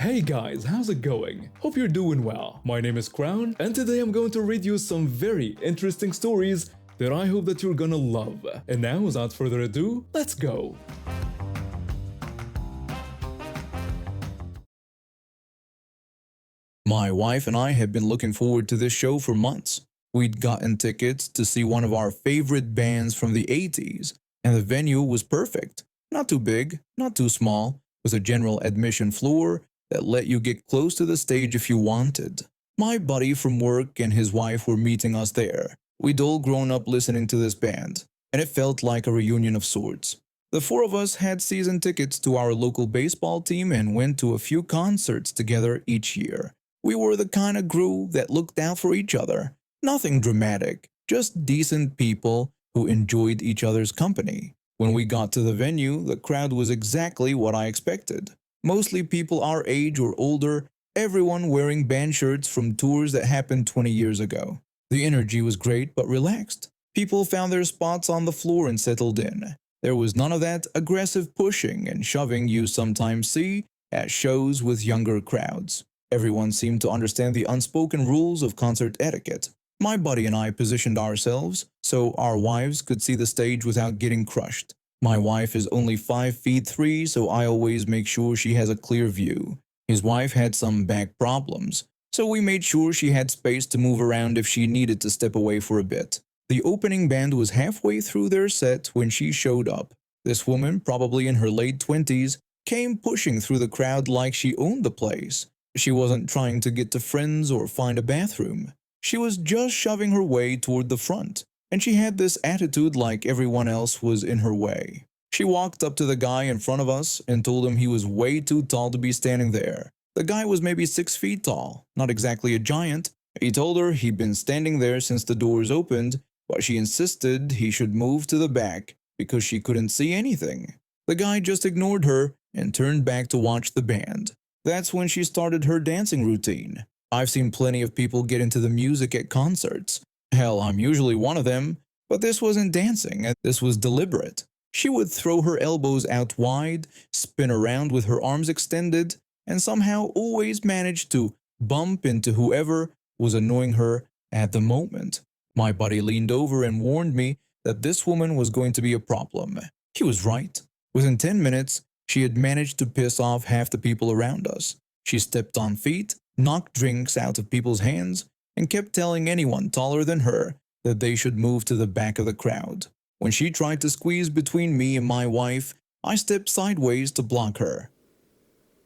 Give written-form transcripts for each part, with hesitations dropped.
Hey guys, how's it going? Hope you're doing well. My name is Crown, and today I'm going to read you some very interesting stories that I hope that you're gonna love. And now, without further ado, let's go! My wife and I have been looking forward to this show for months. We'd gotten tickets to see one of our favorite bands from the 80s, and the venue was perfect. Not too big, not too small, with a general admission floor that let you get close to the stage if you wanted. My buddy from work and his wife were meeting us there. We'd all grown up listening to this band, and it felt like a reunion of sorts. The four of us had season tickets to our local baseball team and went to a few concerts together each year. We were the kind of crew that looked out for each other. Nothing dramatic, just decent people who enjoyed each other's company. When we got to the venue, the crowd was exactly what I expected. Mostly people our age or older, everyone wearing band shirts from tours that happened 20 years ago. The energy was great but relaxed. People found their spots on the floor and settled in. There was none of that aggressive pushing and shoving you sometimes see at shows with younger crowds. Everyone seemed to understand the unspoken rules of concert etiquette. My buddy and I positioned ourselves so our wives could see the stage without getting crushed. My wife is only 5 feet 3, so I always make sure she has a clear view. His wife had some back problems, so we made sure she had space to move around if she needed to step away for a bit. The opening band was halfway through their set when she showed up. This woman, probably in her late 20s, came pushing through the crowd like she owned the place. She wasn't trying to get to friends or find a bathroom. She was just shoving her way toward the front, and she had this attitude like everyone else was in her way. She walked up to the guy in front of us and told him he was way too tall to be standing there. The guy was maybe 6 feet tall, not exactly a giant. He told her he'd been standing there since the doors opened, but she insisted he should move to the back because she couldn't see anything. The guy just ignored her and turned back to watch the band. That's when she started her dancing routine. I've seen plenty of people get into the music at concerts. Hell, I'm usually one of them, but this wasn't dancing, this was deliberate. She would throw her elbows out wide, spin around with her arms extended, and somehow always manage to bump into whoever was annoying her at the moment. My buddy leaned over and warned me that this woman was going to be a problem. He was right. Within 10 minutes, she had managed to piss off half the people around us. She stepped on feet, knocked drinks out of people's hands, and kept telling anyone taller than her that they should move to the back of the crowd. When she tried to squeeze between me and my wife, I stepped sideways to block her.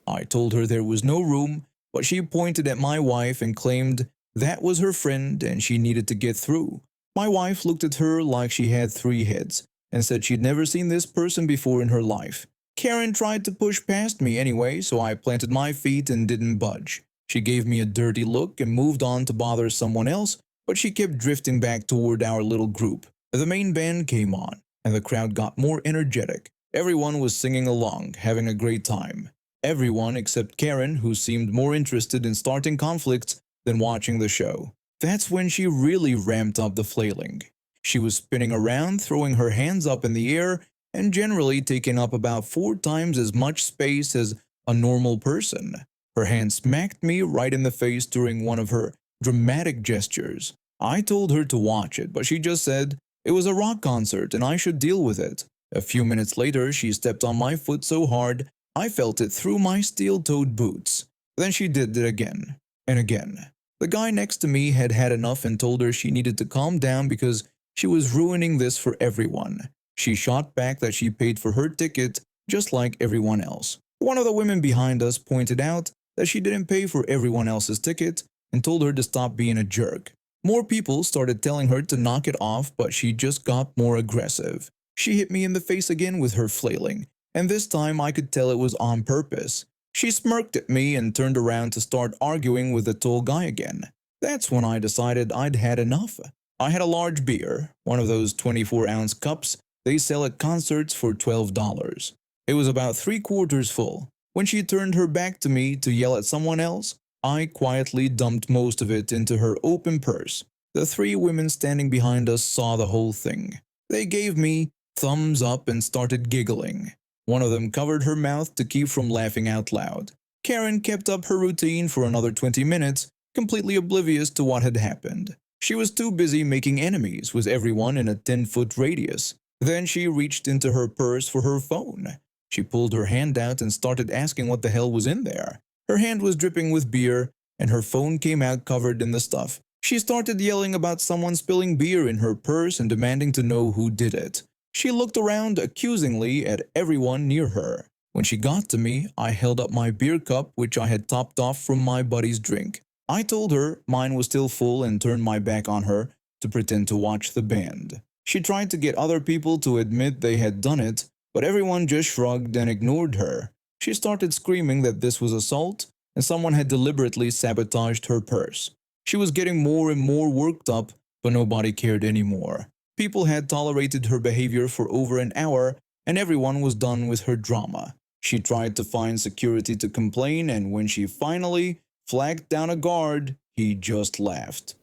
I told her there was no room, but she pointed at my wife and claimed that was her friend and she needed to get through. My wife looked at her like she had 3 heads and said she'd never seen this person before in her life. Karen tried to push past me anyway, so I planted my feet and didn't budge. She gave me a dirty look and moved on to bother someone else, but she kept drifting back toward our little group. The main band came on, and the crowd got more energetic. Everyone was singing along, having a great time. Everyone except Karen, who seemed more interested in starting conflicts than watching the show. That's when she really ramped up the flailing. She was spinning around, throwing her hands up in the air, and generally taking up about 4 times as much space as a normal person. Her hand smacked me right in the face during one of her dramatic gestures. I told her to watch it, but she just said it was a rock concert and I should deal with it. A few minutes later, she stepped on my foot so hard I felt it through my steel-toed boots. Then she did it again and again. The guy next to me had had enough and told her she needed to calm down because she was ruining this for everyone. She shot back that she paid for her ticket just like everyone else. One of the women behind us pointed out that she didn't pay for everyone else's ticket and told her to stop being a jerk. More people started telling her to knock it off, but she just got more aggressive. She hit me in the face again with her flailing, and this time I could tell it was on purpose. She smirked at me and turned around to start arguing with the tall guy again. That's when I decided I'd had enough. I had a large beer, one of those 24-ounce cups they sell at concerts for $12. It was about 3/4 full. When she turned her back to me to yell at someone else, I quietly dumped most of it into her open purse. The 3 women standing behind us saw the whole thing. They gave me thumbs up and started giggling. One of them covered her mouth to keep from laughing out loud. Karen kept up her routine for another 20 minutes, completely oblivious to what had happened. She was too busy making enemies with everyone in a 10-foot radius. Then she reached into her purse for her phone. She pulled her hand out and started asking what the hell was in there. Her hand was dripping with beer, and her phone came out covered in the stuff. She started yelling about someone spilling beer in her purse and demanding to know who did it. She looked around accusingly at everyone near her. When she got to me, I held up my beer cup which I had topped off from my buddy's drink. I told her mine was still full and turned my back on her to pretend to watch the band. She tried to get other people to admit they had done it, but everyone just shrugged and ignored her. She started screaming that this was assault and someone had deliberately sabotaged her purse. She was getting more and more worked up, but nobody cared anymore. People had tolerated her behavior for over an hour, and everyone was done with her drama. She tried to find security to complain, and when she finally flagged down a guard, he just laughed.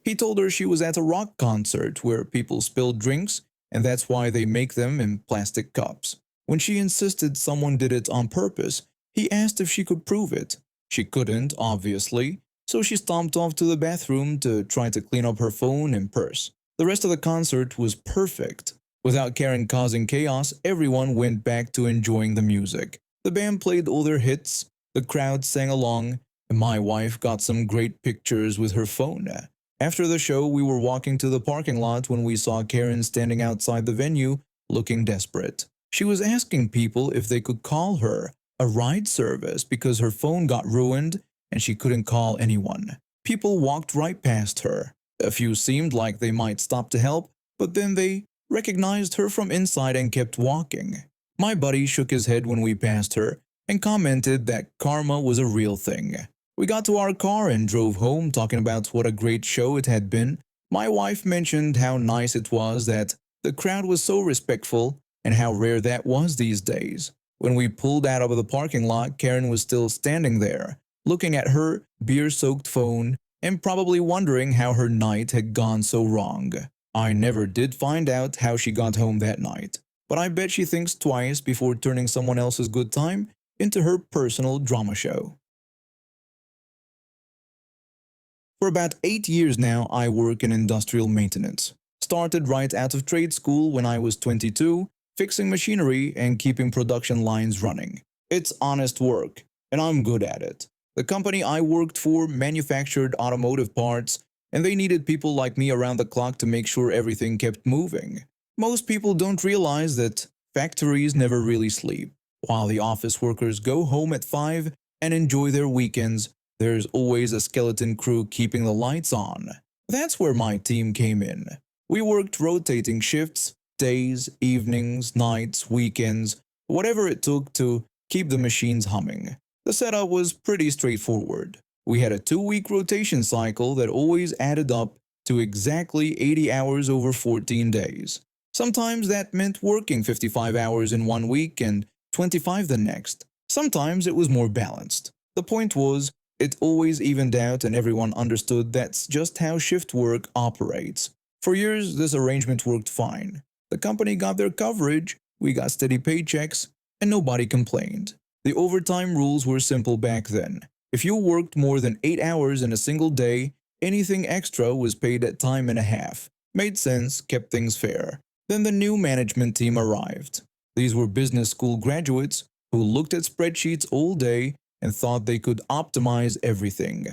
He told her she was at a rock concert where people spilled drinks, and that's why they make them in plastic cups. When she insisted someone did it on purpose, he asked if she could prove it. She couldn't, obviously, so she stomped off to the bathroom to try to clean up her phone and purse. The rest of the concert was perfect. Without Karen causing chaos, everyone went back to enjoying the music. The band played all their hits, the crowd sang along, and my wife got some great pictures with her phone. After the show, we were walking to the parking lot when we saw Karen standing outside the venue, looking desperate. She was asking people if they could call her a ride service because her phone got ruined and she couldn't call anyone. People walked right past her. A few seemed like they might stop to help, but then they recognized her from inside and kept walking. My buddy shook his head when we passed her and commented that karma was a real thing. We got to our car and drove home talking about what a great show it had been. My wife mentioned how nice it was that the crowd was so respectful and how rare that was these days. When we pulled out of the parking lot, Karen was still standing there, looking at her beer-soaked phone and probably wondering how her night had gone so wrong. I never did find out how she got home that night, but I bet she thinks twice before turning someone else's good time into her personal drama show. For about 8 years now, I work in industrial maintenance. Started right out of trade school when I was 22, fixing machinery and keeping production lines running. It's honest work, and I'm good at it. The company I worked for manufactured automotive parts, and they needed people like me around the clock to make sure everything kept moving. Most people don't realize that factories never really sleep. While the office workers go home at 5 and enjoy their weekends, there's always a skeleton crew keeping the lights on. That's where my team came in. We worked rotating shifts, days, evenings, nights, weekends, whatever it took to keep the machines humming. The setup was pretty straightforward. We had a 2-week rotation cycle that always added up to exactly 80 hours over 14 days. Sometimes that meant working 55 hours in 1 week and 25 the next. Sometimes it was more balanced. The point was, it always evened out and everyone understood that's just how shift work operates. For years, this arrangement worked fine. The company got their coverage, we got steady paychecks, and nobody complained. The overtime rules were simple back then. If you worked more than 8 hours in a single day, anything extra was paid at time and a half. Made sense, kept things fair. Then the new management team arrived. These were business school graduates who looked at spreadsheets all day and thought they could optimize everything.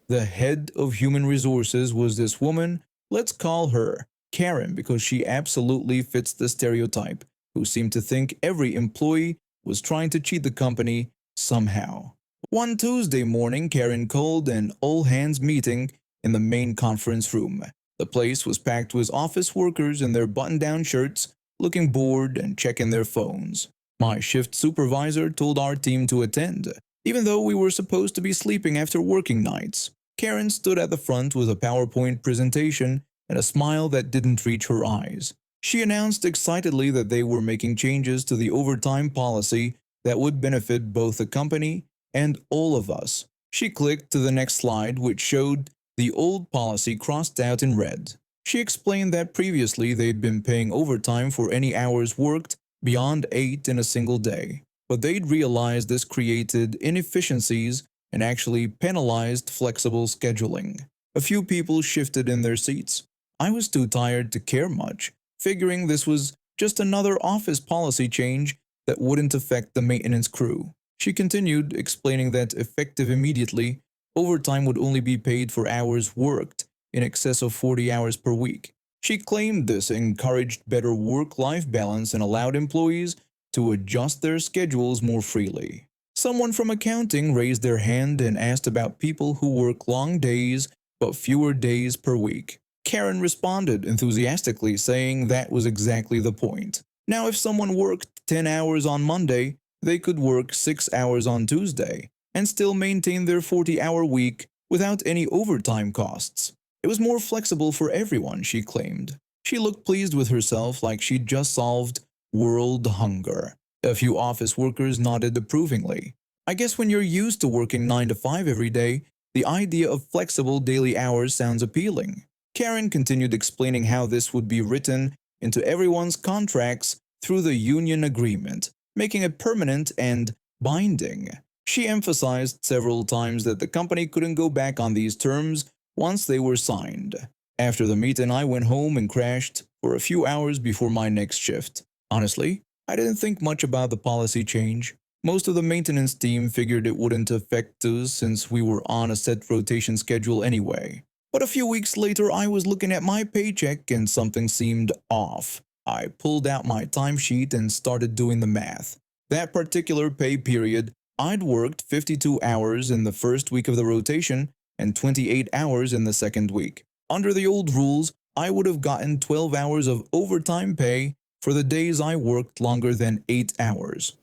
The head of human resources was this woman, let's call her Karen because she absolutely fits the stereotype, who seemed to think every employee was trying to cheat the company somehow. One Tuesday morning, Karen called an all-hands meeting in the main conference room. The place was packed with office workers in their button-down shirts, looking bored and checking their phones. My shift supervisor told our team to attend, even though we were supposed to be sleeping after working nights. Karen stood at the front with a PowerPoint presentation and a smile that didn't reach her eyes. She announced excitedly that they were making changes to the overtime policy that would benefit both the company and all of us. She clicked to the next slide, which showed the old policy crossed out in red. She explained that previously they'd been paying overtime for any hours worked beyond 8 in a single day. but they'd realized this created inefficiencies and actually penalized flexible scheduling. A few people shifted in their seats. I was too tired to care much, figuring this was just another office policy change that wouldn't affect the maintenance crew. She continued, explaining that effective immediately, overtime would only be paid for hours worked in excess of 40 hours per week. She claimed this encouraged better work-life balance and allowed employees to adjust their schedules more freely. Someone from accounting raised their hand and asked about people who work long days but fewer days per week. Karen responded enthusiastically, saying that was exactly the point. Now, if someone worked 10 hours on Monday, they could work 6 hours on Tuesday and still maintain their 40-hour week without any overtime costs. It was more flexible for everyone, she claimed. She looked pleased with herself, like she'd just solved world hunger. A few office workers nodded approvingly. I guess when you're used to working 9 to 5 every day, the idea of flexible daily hours sounds appealing. Karen continued explaining how this would be written into everyone's contracts through the union agreement, making it permanent and binding. She emphasized several times that the company couldn't go back on these terms once they were signed. After the meeting, I went home and crashed for a few hours before my next shift. Honestly, I didn't think much about the policy change. Most of the maintenance team figured it wouldn't affect us since we were on a set rotation schedule anyway. But a few weeks later, I was looking at my paycheck and something seemed off. I pulled out my timesheet and started doing the math. That particular pay period, I'd worked 52 hours in the first week of the rotation and 28 hours in the second week. Under the old rules, I would have gotten 12 hours of overtime pay for the days I worked longer than 8 hours.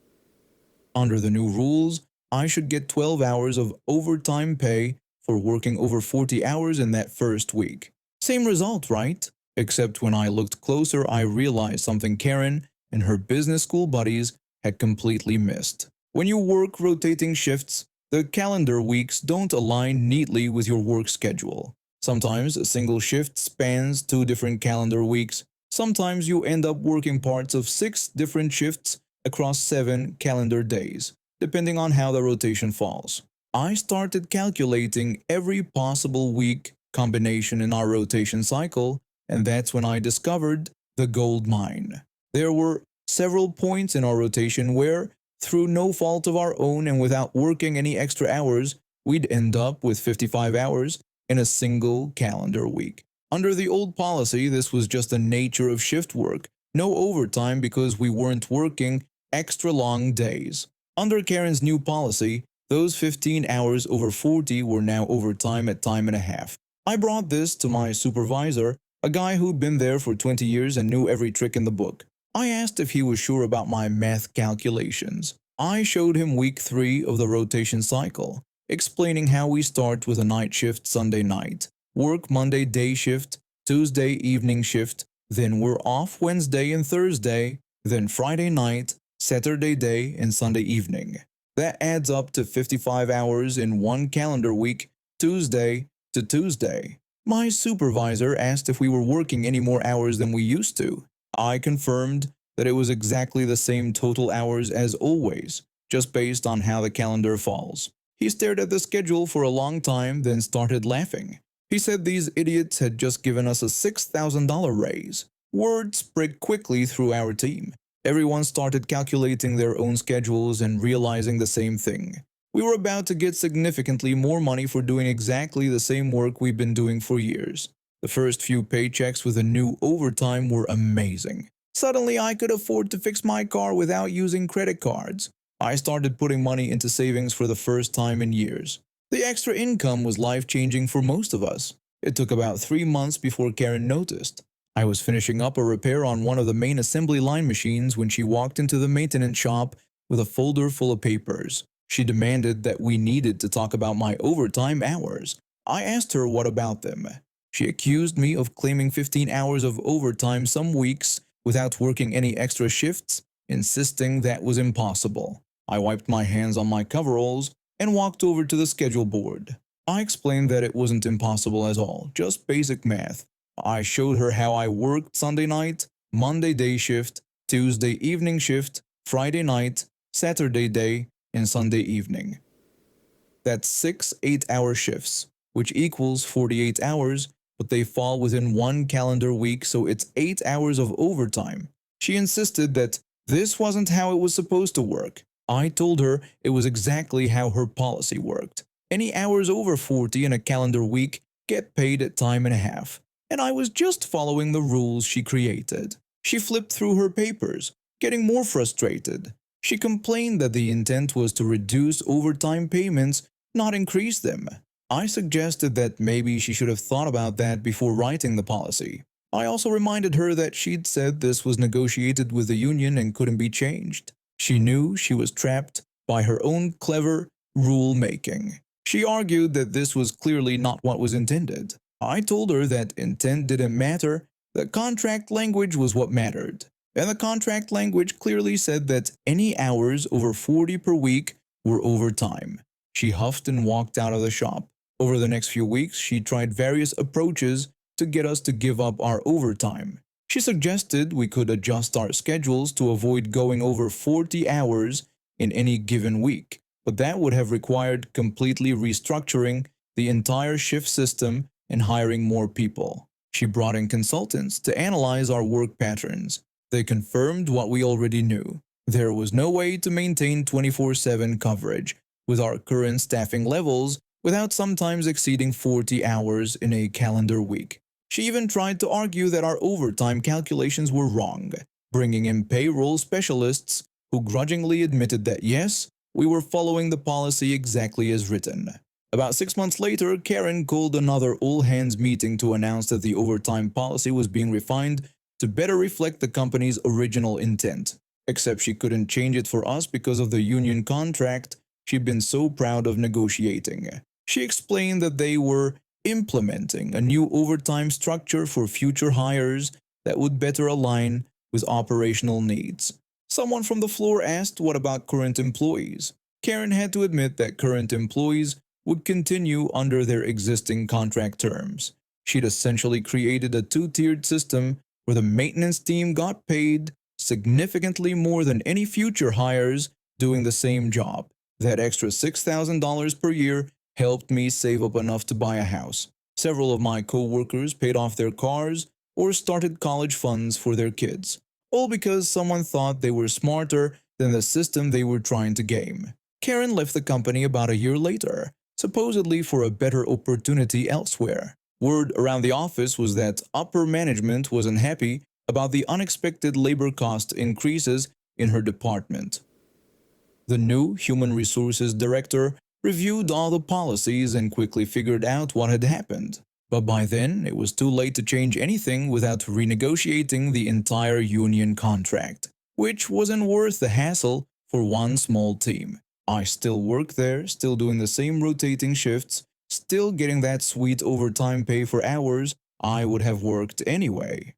Under the new rules, I should get 12 hours of overtime pay for working over 40 hours in that first week. Same result, right? Except when I looked closer, I realized something Karen and her business school buddies had completely missed. When you work rotating shifts, the calendar weeks don't align neatly with your work schedule. Sometimes a single shift spans 2 different calendar weeks. Sometimes you end up working parts of 6 different shifts across 7 calendar days, depending on how the rotation falls. I started calculating every possible week combination in our rotation cycle, and that's when I discovered the gold mine. There were several points in our rotation where, through no fault of our own and without working any extra hours, we'd end up with 55 hours in a single calendar week. Under the old policy, this was just the nature of shift work, no overtime because we weren't working extra long days. Under Karen's new policy, those 15 hours over 40 were now overtime at time and a half. I brought this to my supervisor, a guy who'd been there for 20 years and knew every trick in the book. I asked if he was sure about my math calculations. I showed him week 3 of the rotation cycle, explaining how we start with a night shift Sunday night, work Monday day shift, Tuesday evening shift, then we're off Wednesday and Thursday, then Friday night, Saturday day, and Sunday evening. That adds up to 55 hours in one calendar week, Tuesday to Tuesday. My supervisor asked if we were working any more hours than we used to. I confirmed that it was exactly the same total hours as always, just based on how the calendar falls. He stared at the schedule for a long time, then started laughing. He said these idiots had just given us a $6,000 raise. Word spread quickly through our team. Everyone started calculating their own schedules and realizing the same thing. We were about to get significantly more money for doing exactly the same work we've been doing for years. The first few paychecks with the new overtime were amazing. Suddenly, I could afford to fix my car without using credit cards. I started putting money into savings for the first time in years. The extra income was life-changing for most of us. It took about 3 months before Karen noticed. I was finishing up a repair on one of the main assembly line machines when she walked into the maintenance shop with a folder full of papers. She demanded that we needed to talk about my overtime hours. I asked her what about them. She accused me of claiming 15 hours of overtime some weeks without working any extra shifts, insisting that was impossible. I wiped my hands on my coveralls and walked over to the schedule board. I explained that it wasn't impossible at all, just basic math. I showed her how I worked Sunday night, Monday day shift, Tuesday evening shift, Friday night, Saturday day, and Sunday evening. That's 6 8-hour shifts, which equals 48 hours, but they fall within one calendar week, so it's 8 hours of overtime. She insisted that this wasn't how it was supposed to work. I told her it was exactly how her policy worked. Any hours over 40 in a calendar week get paid at time and a half, and I was just following the rules she created. She flipped through her papers, getting more frustrated. She complained that the intent was to reduce overtime payments, not increase them. I suggested that maybe she should have thought about that before writing the policy. I also reminded her that she'd said this was negotiated with the union and couldn't be changed. She knew she was trapped by her own clever rule making. She argued that this was clearly not what was intended. I told her that intent didn't matter, the contract language was what mattered. And the contract language clearly said that any hours over 40 per week were overtime. She huffed and walked out of the shop. Over the next few weeks, she tried various approaches to get us to give up our overtime. She suggested we could adjust our schedules to avoid going over 40 hours in any given week, but that would have required completely restructuring the entire shift system and hiring more people. She brought in consultants to analyze our work patterns. They confirmed what we already knew. There was no way to maintain 24/7 coverage with our current staffing levels without sometimes exceeding 40 hours in a calendar week. She even tried to argue that our overtime calculations were wrong, bringing in payroll specialists who grudgingly admitted that yes, we were following the policy exactly as written. About 6 months later, Karen called another all-hands meeting to announce that the overtime policy was being refined to better reflect the company's original intent. Except she couldn't change it for us because of the union contract she'd been so proud of negotiating. She explained that they were implementing a new overtime structure for future hires that would better align with operational needs. Someone from the floor asked what about current employees. Karen had to admit that current employees would continue under their existing contract terms. She'd essentially created a two-tiered system where the maintenance team got paid significantly more than any future hires doing the same job. That extra $6,000 per year helped me save up enough to buy a house. Several of my co-workers paid off their cars or started college funds for their kids, all because someone thought they were smarter than the system they were trying to game. Karen left the company about a year later, supposedly for a better opportunity elsewhere. Word around the office was that upper management was unhappy about the unexpected labor cost increases in her department. The new human resources director reviewed all the policies and quickly figured out what had happened. But by then, it was too late to change anything without renegotiating the entire union contract, which wasn't worth the hassle for one small team. I still work there, still doing the same rotating shifts, still getting that sweet overtime pay for hours I would have worked anyway.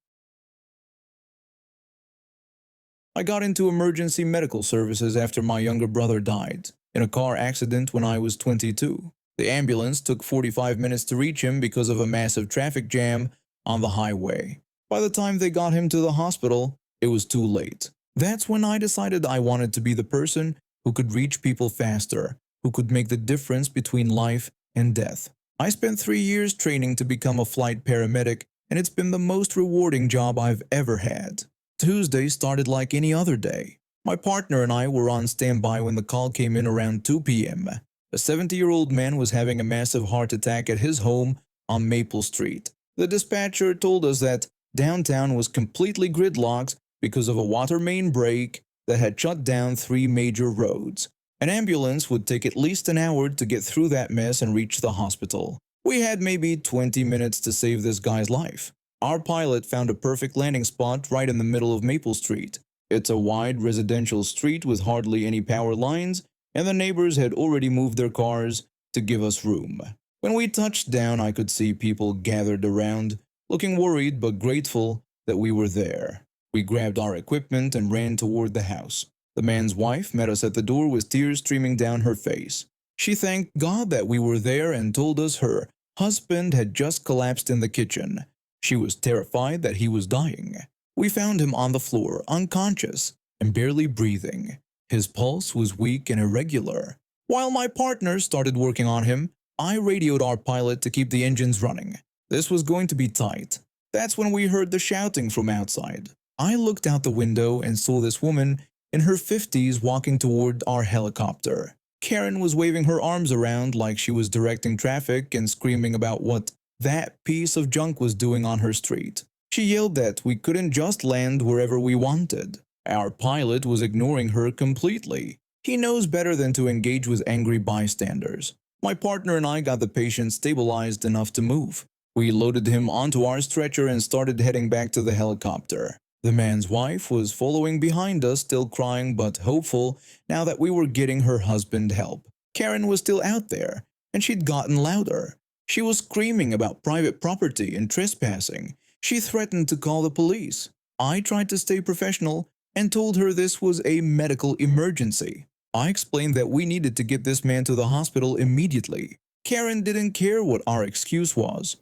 I got into emergency medical services after my younger brother died in a car accident when I was 22. The ambulance took 45 minutes to reach him because of a massive traffic jam on the highway. By the time they got him to the hospital, it was too late. That's when I decided I wanted to be the person who could reach people faster, who could make the difference between life and death. I spent 3 years training to become a flight paramedic, and it's been the most rewarding job I've ever had. Tuesday started like any other day. My partner and I were on standby when the call came in around 2 p.m. A 70-year-old man was having a massive heart attack at his home on Maple Street. The dispatcher told us that downtown was completely gridlocked because of a water main break that had shut down 3 major roads. An ambulance would take at least an hour to get through that mess and reach the hospital. We had maybe 20 minutes to save this guy's life. Our pilot found a perfect landing spot right in the middle of Maple Street. It's a wide residential street with hardly any power lines, and the neighbors had already moved their cars to give us room. When we touched down, I could see people gathered around, looking worried but grateful that we were there. We grabbed our equipment and ran toward the house. The man's wife met us at the door with tears streaming down her face. She thanked God that we were there and told us her husband had just collapsed in the kitchen. She was terrified that he was dying. We found him on the floor, unconscious and barely breathing. His pulse was weak and irregular. While my partner started working on him, I radioed our pilot to keep the engines running. This was going to be tight. That's when we heard the shouting from outside. I looked out the window and saw this woman in her 50s walking toward our helicopter. Karen was waving her arms around like she was directing traffic and screaming about what that piece of junk was doing on her street. She yelled that we couldn't just land wherever we wanted. Our pilot was ignoring her completely. He knows better than to engage with angry bystanders. My partner and I got the patient stabilized enough to move. We loaded him onto our stretcher and started heading back to the helicopter. The man's wife was following behind us, still crying but hopeful now that we were getting her husband help. Karen was still out there, and she'd gotten louder. She was screaming about private property and trespassing. She threatened to call the police. I tried to stay professional and told her this was a medical emergency. I explained that we needed to get this man to the hospital immediately. Karen didn't care what our excuse was.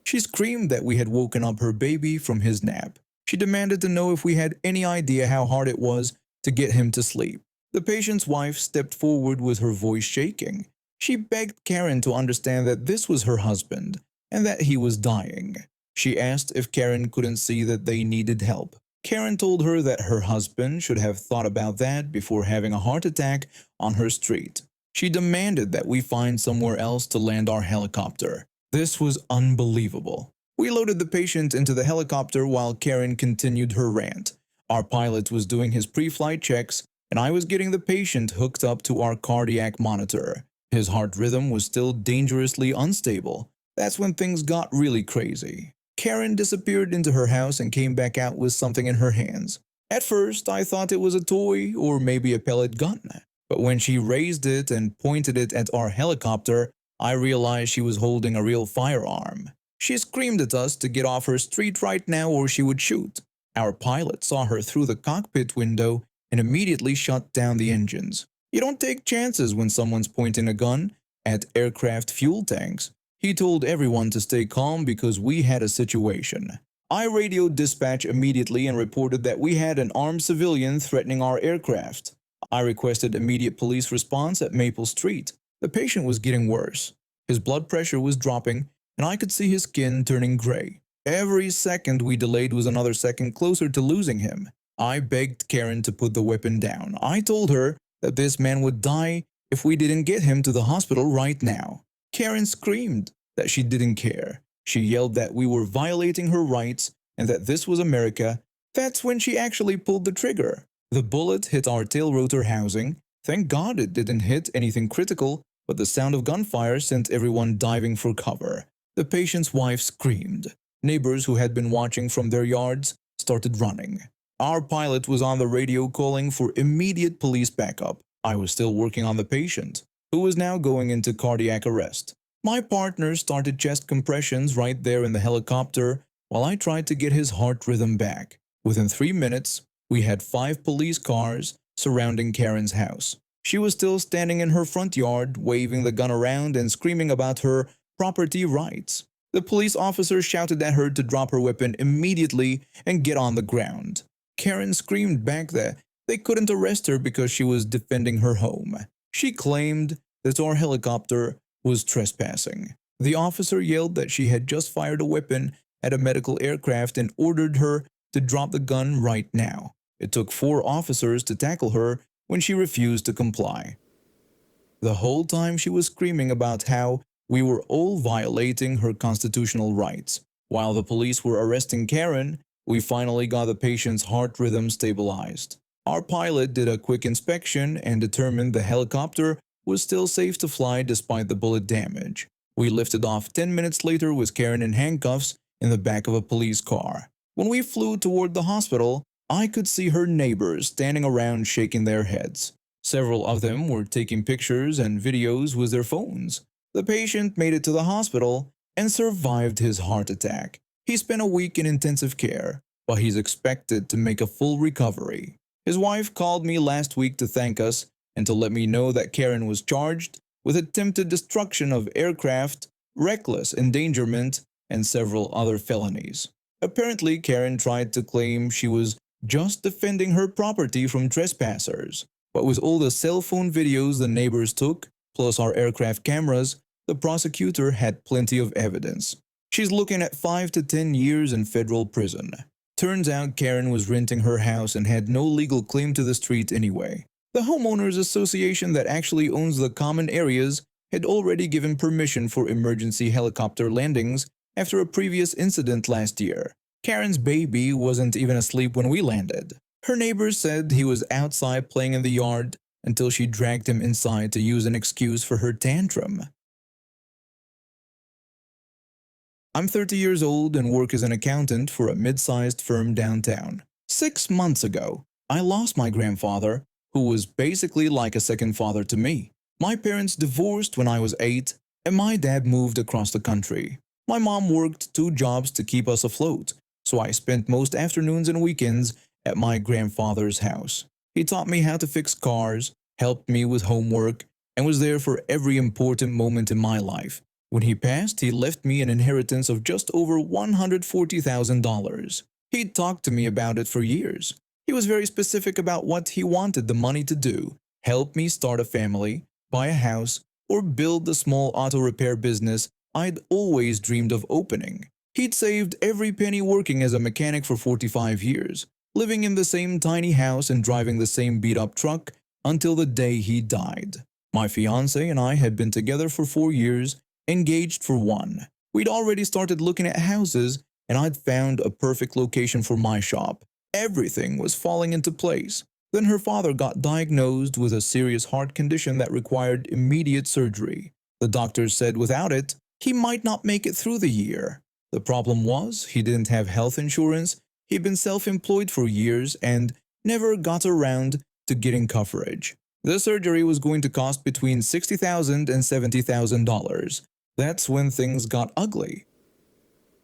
She screamed that we had woken up her baby from his nap. She demanded to know if we had any idea how hard it was to get him to sleep. The patient's wife stepped forward with her voice shaking. She begged Karen to understand that this was her husband and that he was dying. She asked if Karen couldn't see that they needed help. Karen told her that her husband should have thought about that before having a heart attack on her street. She demanded that we find somewhere else to land our helicopter. This was unbelievable. We loaded the patient into the helicopter while Karen continued her rant. Our pilot was doing his pre-flight checks, and I was getting the patient hooked up to our cardiac monitor. His heart rhythm was still dangerously unstable. That's when things got really crazy. Karen disappeared into her house and came back out with something in her hands. At first, I thought it was a toy or maybe a pellet gun. But when she raised it and pointed it at our helicopter, I realized she was holding a real firearm. She screamed at us to get off her street right now or she would shoot. Our pilot saw her through the cockpit window and immediately shut down the engines. You don't take chances when someone's pointing a gun at aircraft fuel tanks. He told everyone to stay calm because we had a situation. I radioed dispatch immediately and reported that we had an armed civilian threatening our aircraft. I requested immediate police response at Maple Street. The patient was getting worse. His blood pressure was dropping, and I could see his skin turning gray. Every second we delayed was another second closer to losing him. I begged Karen to put the weapon down. I told her that this man would die if we didn't get him to the hospital right now. Karen screamed that she didn't care. She yelled that we were violating her rights and that this was America. That's when she actually pulled the trigger. The bullet hit our tail rotor housing. Thank God it didn't hit anything critical, but the sound of gunfire sent everyone diving for cover. The patient's wife screamed. Neighbors who had been watching from their yards started running. Our pilot was on the radio calling for immediate police backup. I was still working on the patient, who was now going into cardiac arrest. My partner started chest compressions right there in the helicopter while I tried to get his heart rhythm back. Within 3 minutes, we had 5 police cars surrounding Karen's house. She was still standing in her front yard, waving the gun around and screaming about her property rights. The police officer shouted at her to drop her weapon immediately and get on the ground. Karen screamed back that they couldn't arrest her because she was defending her home. She claimed that our helicopter was trespassing. The officer yelled that she had just fired a weapon at a medical aircraft and ordered her to drop the gun right now. It took 4 officers to tackle her when she refused to comply. The whole time she was screaming about how we were all violating her constitutional rights. While the police were arresting Karen, we finally got the patient's heart rhythm stabilized. Our pilot did a quick inspection and determined the helicopter was still safe to fly despite the bullet damage. We lifted off 10 minutes later with Karen in handcuffs in the back of a police car. When we flew toward the hospital, I could see her neighbors standing around shaking their heads. Several of them were taking pictures and videos with their phones. The patient made it to the hospital and survived his heart attack. He spent a week in intensive care, but he's expected to make a full recovery. His wife called me last week to thank us and to let me know that Karen was charged with attempted destruction of aircraft, reckless endangerment, and several other felonies. Apparently, Karen tried to claim she was just defending her property from trespassers. But with all the cell phone videos the neighbors took, plus our aircraft cameras, the prosecutor had plenty of evidence. She's looking at 5 to 10 years in federal prison. Turns out Karen was renting her house and had no legal claim to the street anyway. The homeowners association that actually owns the common areas had already given permission for emergency helicopter landings after a previous incident last year. Karen's baby wasn't even asleep when we landed. Her neighbors said he was outside playing in the yard until she dragged him inside to use an excuse for her tantrum. I'm 30 years old and work as an accountant for a mid-sized firm downtown. 6 months ago, I lost my grandfather, who was basically like a second father to me. My parents divorced when I was 8, and my dad moved across the country. My mom worked 2 jobs to keep us afloat, so I spent most afternoons and weekends at my grandfather's house. He taught me how to fix cars, helped me with homework, and was there for every important moment in my life. When he passed, he left me an inheritance of just over $140,000. He'd talked to me about it for years. He was very specific about what he wanted the money to do: help me start a family, buy a house, or build the small auto repair business I'd always dreamed of opening. He'd saved every penny working as a mechanic for 45 years, living in the same tiny house and driving the same beat-up truck until the day he died. My fiancé and I had been together for 4 years, engaged for 1. We'd already started looking at houses, and I'd found a perfect location for my shop. Everything was falling into place. Then her father got diagnosed with a serious heart condition that required immediate surgery. The doctors said without it, he might not make it through the year. The problem was, he didn't have health insurance, he'd been self-employed for years and never got around to getting coverage. The surgery was going to cost between $60,000 and $70,000. That's when things got ugly.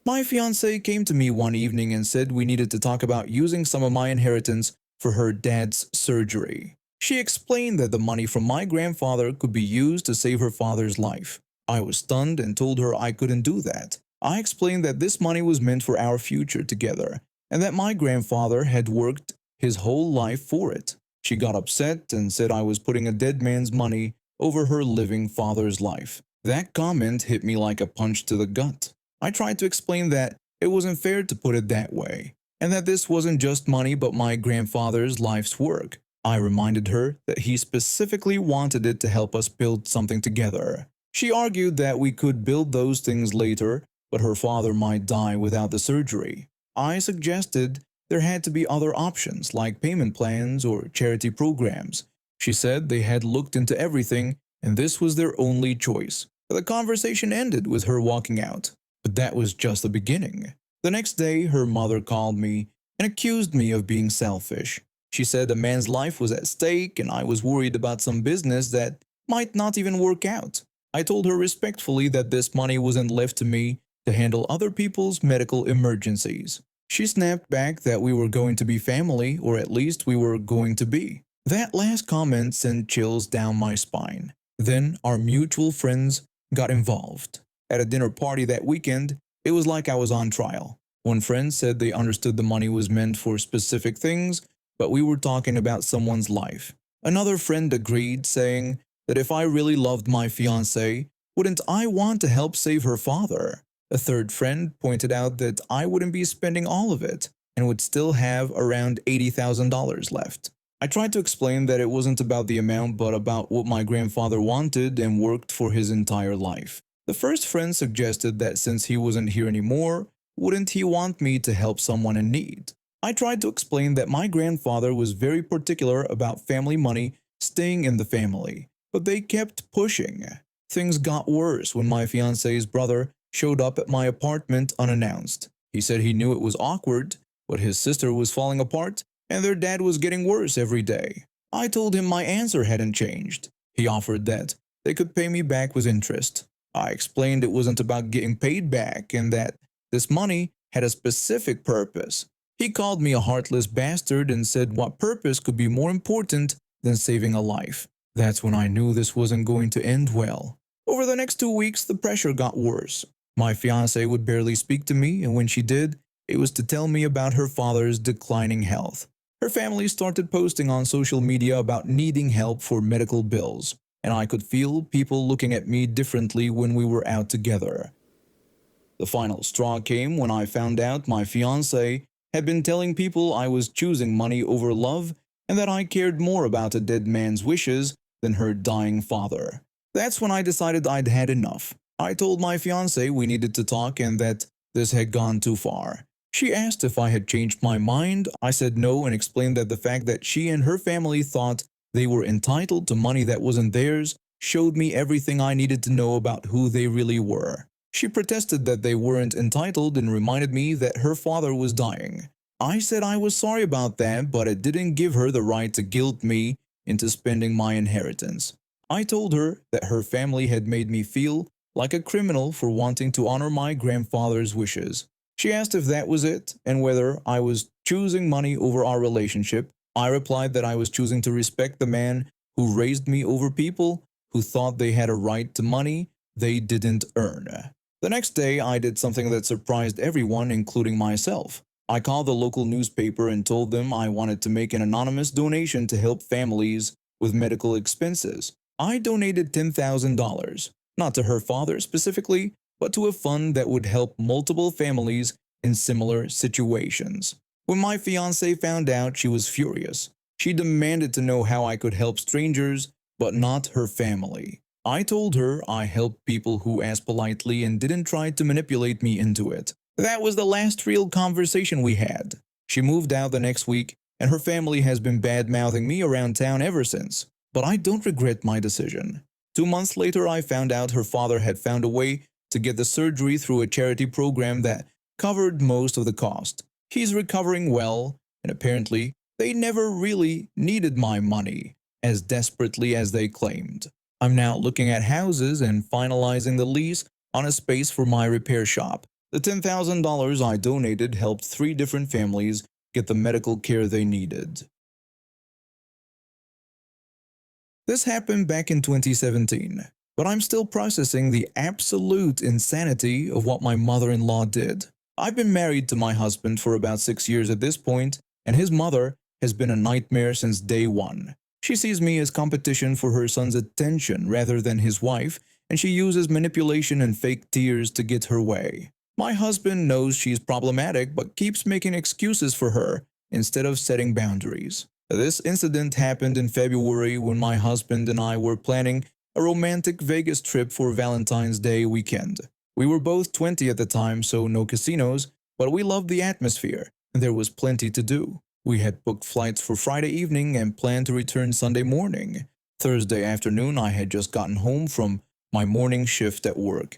My fiancée came to me one evening and said we needed to talk about using some of my inheritance for her dad's surgery. She explained that the money from my grandfather could be used to save her father's life. I was stunned and told her I couldn't do that. I explained that this money was meant for our future together, and that my grandfather had worked his whole life for it. She got upset and said I was putting a dead man's money over her living father's life. That comment hit me like a punch to the gut. I tried to explain that it wasn't fair to put it that way, and that this wasn't just money but my grandfather's life's work. I reminded her that he specifically wanted it to help us build something together. She argued that we could build those things later, but her father might die without the surgery. I suggested there had to be other options like payment plans or charity programs. She said they had looked into everything and this was their only choice. The conversation ended with her walking out. But that was just the beginning. The next day, her mother called me and accused me of being selfish. She said a man's life was at stake and I was worried about some business that might not even work out. I told her respectfully that this money wasn't left to me to handle other people's medical emergencies. She snapped back that we were going to be family, or at least we were going to be. That last comment sent chills down my spine. Then our mutual friends got involved. At a dinner party that weekend, it was like I was on trial. One friend said they understood the money was meant for specific things, but we were talking about someone's life. Another friend agreed, saying that if I really loved my fiancée, wouldn't I want to help save her father? A third friend pointed out that I wouldn't be spending all of it and would still have around $80,000 left. I tried to explain that it wasn't about the amount but about what my grandfather wanted and worked for his entire life. The first friend suggested that since he wasn't here anymore, wouldn't he want me to help someone in need? I tried to explain that my grandfather was very particular about family money staying in the family, but they kept pushing. Things got worse when my fiancé's brother showed up at my apartment unannounced. He said he knew it was awkward, but his sister was falling apart and their dad was getting worse every day. I told him my answer hadn't changed. He offered that they could pay me back with interest. I explained it wasn't about getting paid back and that this money had a specific purpose. He called me a heartless bastard and said what purpose could be more important than saving a life. That's when I knew this wasn't going to end well. Over the next 2 weeks, the pressure got worse. My fiancée would barely speak to me, and when she did, It was to tell me about her father's declining health. Her family started posting on social media about needing help for medical bills, and I could feel people looking at me differently when we were out together. The final straw came when I found out my fiancée had been telling people I was choosing money over love and that I cared more about a dead man's wishes than her dying father. That's when I decided I'd had enough. I told my fiancée we needed to talk and that this had gone too far. She asked if I had changed my mind. I said no and explained that the fact that she and her family thought they were entitled to money that wasn't theirs showed me everything I needed to know about who they really were. She protested that they weren't entitled and reminded me that her father was dying. I said I was sorry about that, but it didn't give her the right to guilt me into spending my inheritance. I told her that her family had made me feel like a criminal for wanting to honor my grandfather's wishes. She asked if that was it and whether I was choosing money over our relationship. I replied that I was choosing to respect the man who raised me over people who thought they had a right to money they didn't earn. The next day, I did something that surprised everyone, including myself. I called the local newspaper and told them I wanted to make an anonymous donation to help families with medical expenses. I donated $10,000, not to her father specifically, but to a fund that would help multiple families in similar situations. When my fiancée found out, she was furious. She demanded to know how I could help strangers, but not her family. I told her I helped people who asked politely and didn't try to manipulate me into it. That was the last real conversation we had. She moved out the next week, and her family has been bad-mouthing me around town ever since. But I don't regret my decision. 2 months later, I found out her father had found a way to get the surgery through a charity program that covered most of the cost. He's recovering well, and apparently, they never really needed my money as desperately as they claimed. I'm now looking at houses and finalizing the lease on a space for my repair shop. The $10,000 I donated helped 3 different families get the medical care they needed. This happened back in 2017, but I'm still processing the absolute insanity of what my mother-in-law did. I've been married to my husband for about 6 years at this point, and his mother has been a nightmare since day one. She sees me as competition for her son's attention rather than his wife, and she uses manipulation and fake tears to get her way. My husband knows she's problematic but keeps making excuses for her instead of setting boundaries. This incident happened in February when my husband and I were planning a romantic Vegas trip for Valentine's Day weekend. We were both 20 at the time, so no casinos, but we loved the atmosphere, and there was plenty to do. We had booked flights for Friday evening and planned to return Sunday morning. Thursday afternoon, I had just gotten home from my morning shift at work.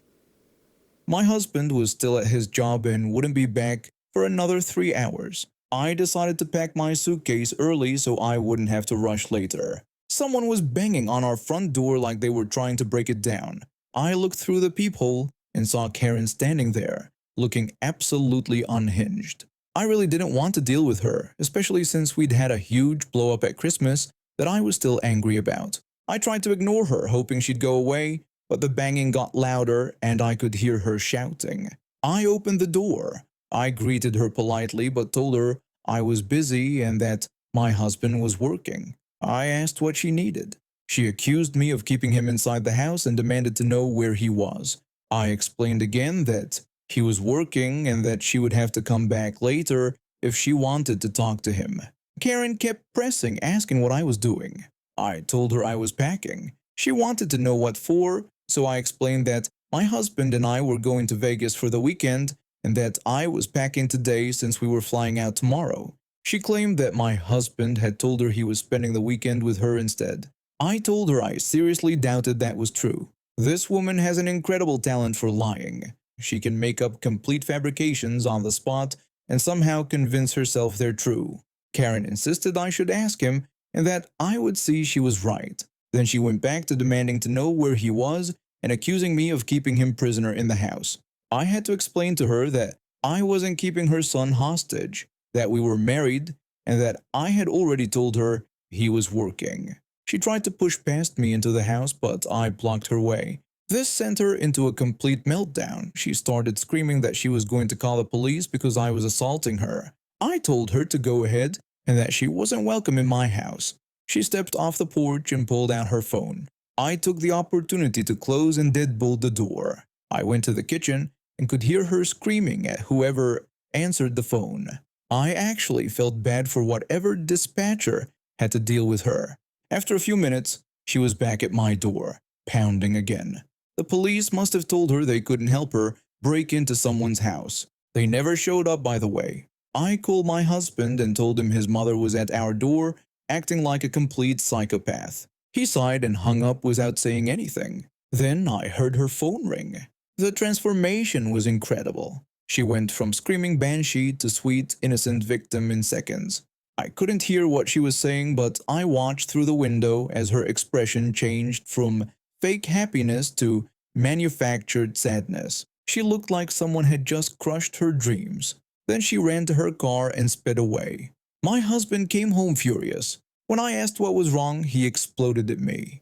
My husband was still at his job and wouldn't be back for another 3 hours. I decided to pack my suitcase early so I wouldn't have to rush later. Someone was banging on our front door like they were trying to break it down. I looked through the peephole and saw Karen standing there, looking absolutely unhinged. I really didn't want to deal with her, especially since we'd had a huge blow-up at Christmas that I was still angry about. I tried to ignore her, hoping she'd go away, but the banging got louder and I could hear her shouting. I opened the door. I greeted her politely but told her I was busy and that my husband was working. I asked what she needed. She accused me of keeping him inside the house and demanded to know where he was. I explained again that he was working and that she would have to come back later if she wanted to talk to him. Karen kept pressing, asking what I was doing. I told her I was packing. She wanted to know what for, so I explained that my husband and I were going to Vegas for the weekend and that I was packing today since we were flying out tomorrow. She claimed that my husband had told her he was spending the weekend with her instead. I told her I seriously doubted that was true. This woman has an incredible talent for lying. She can make up complete fabrications on the spot and somehow convince herself they're true. Karen insisted I should ask him and that I would see she was right. Then she went back to demanding to know where he was and accusing me of keeping him prisoner in the house. I had to explain to her that I wasn't keeping her son hostage, that we were married, and that I had already told her he was working. She tried to push past me into the house, but I blocked her way. This sent her into a complete meltdown. She started screaming that she was going to call the police because I was assaulting her. I told her to go ahead and that she wasn't welcome in my house. She stepped off the porch and pulled out her phone. I took the opportunity to close and deadbolt the door. I went to the kitchen and could hear her screaming at whoever answered the phone. I actually felt bad for whatever dispatcher had to deal with her. After a few minutes, she was back at my door, pounding again. The police must have told her they couldn't help her break into someone's house. They never showed up, by the way. I called my husband and told him his mother was at our door, acting like a complete psychopath. He sighed and hung up without saying anything. Then I heard her phone ring. The transformation was incredible. She went from screaming banshee to sweet, innocent victim in seconds. I couldn't hear what she was saying, but I watched through the window as her expression changed from fake happiness to manufactured sadness. She looked like someone had just crushed her dreams. Then she ran to her car and sped away. My husband came home furious. When I asked what was wrong, he exploded at me.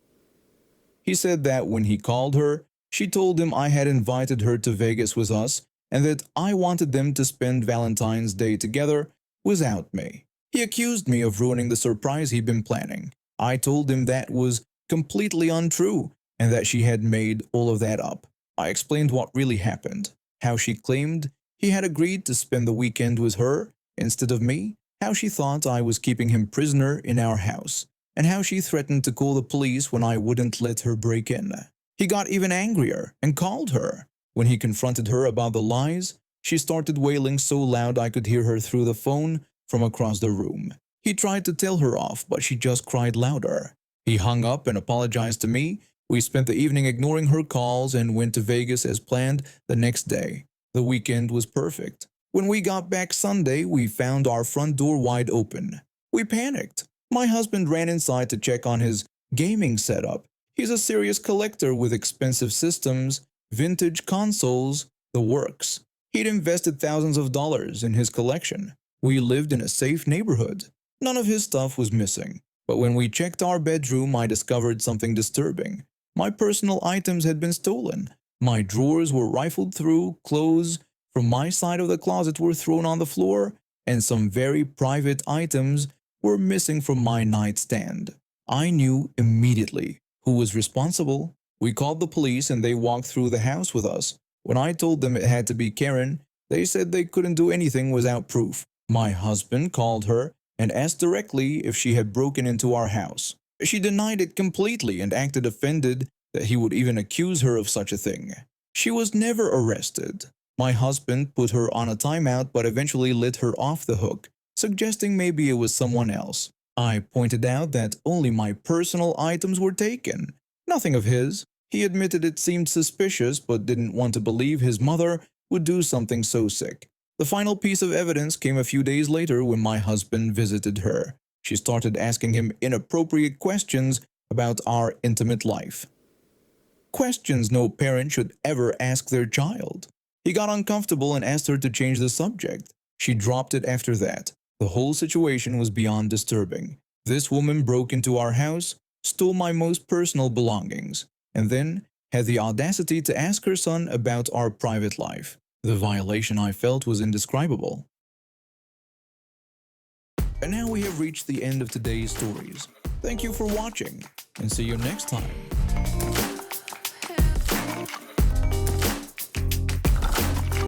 He said that when he called her, she told him I had invited her to Vegas with us and that I wanted them to spend Valentine's Day together without me. He accused me of ruining the surprise he'd been planning. I told him that was completely untrue and that she had made all of that up. I explained what really happened, how she claimed he had agreed to spend the weekend with her instead of me, how she thought I was keeping him prisoner in our house, and how she threatened to call the police when I wouldn't let her break in. He got even angrier and called her. When he confronted her about the lies, she started wailing so loud I could hear her through the phone from across the room. He tried to tell her off, but she just cried louder. He hung up and apologized to me. We spent the evening ignoring her calls and went to Vegas as planned the next day. The weekend was perfect. When we got back Sunday, we found our front door wide open. We panicked. My husband ran inside to check on his gaming setup. He's a serious collector with expensive systems, vintage consoles, the works. He'd invested thousands of dollars in his collection. We lived in a safe neighborhood. None of his stuff was missing. But when we checked our bedroom, I discovered something disturbing. My personal items had been stolen. My drawers were rifled through, clothes from my side of the closet were thrown on the floor, and some very private items were missing from my nightstand. I knew immediately who was responsible. We called the police and they walked through the house with us. When I told them it had to be Karen, they said they couldn't do anything without proof. My husband called her and asked directly if she had broken into our house. She denied it completely and acted offended that he would even accuse her of such a thing. She was never arrested. My husband put her on a timeout but eventually let her off the hook, suggesting maybe it was someone else. I pointed out that only my personal items were taken, nothing of his. He admitted it seemed suspicious but didn't want to believe his mother would do something so sick. The final piece of evidence came a few days later when my husband visited her. She started asking him inappropriate questions about our intimate life. Questions no parent should ever ask their child. He got uncomfortable and asked her to change the subject. She dropped it after that. The whole situation was beyond disturbing. This woman broke into our house, stole my most personal belongings, and then had the audacity to ask her son about our private life. The violation I felt was indescribable. And now we have reached the end of today's stories. Thank you for watching, and see you next time.